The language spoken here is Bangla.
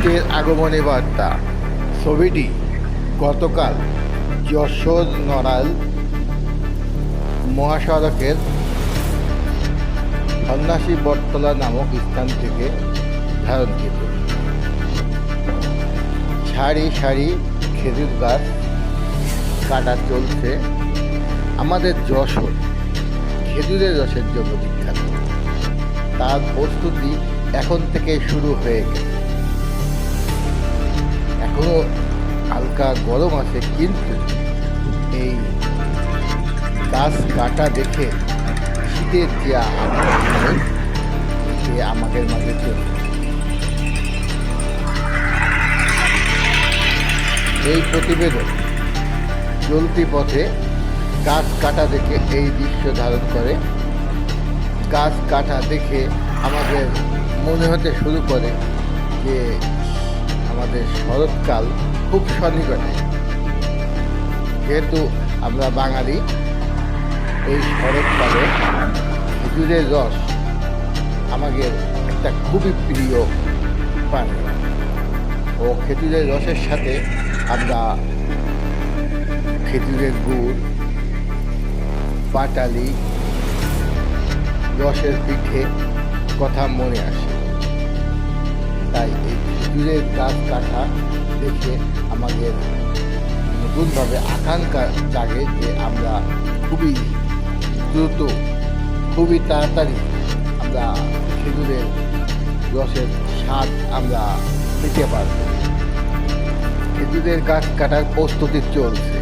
শীতের আগমনী বার্তা। ছবিটি গতকাল যশোর নড়াইল মহাসড়কের সন্ন্যাসী বটতলা নামক স্থান থেকে ধারণকৃত। সারি সারি খেজুর গাছ কাটা চলছে। আমাদের যশোর খেজুরের রসের জন্য বিখ্যাত। তার প্রস্তুতি এখন থেকে শুরু হয়ে গেছে। এখনো হালকা গরম আছে, কিন্তু এই গাছ কাটা দেখে শীতের যে আনন্দ সে আমাদের মাঝে চলছে। এই প্রতিবেদন চলতি পথে গাছ কাটা দেখে এই দৃশ্য ধারণ করে। গাছ কাটা দেখে আমাদের মনে হতে শুরু করে যে আমাদের শরৎকাল খুব সন্নিকটে। যেহেতু আমরা বাঙালি, এই শরৎকালে খেজুরের রস আমাদের একটা খুবই প্রিয় পানীয়। ও খেজুরের রসের সাথে আমরা খেজুরের গুড়, পাটালি, রসের পিঠে কথা মনে আসে। তাই এই খেজুরের গাছ কাটা দেখে আমাদের নতুনভাবে আকাঙ্ক্ষা জাগে যে আমরা খুবই দ্রুত, খুবই তাড়াতাড়ি আমরা খেজুরের রসের স্বাদ আমরা নিতে পারব। খেজুরের গাছ কাটার প্রস্তুতি চলছে।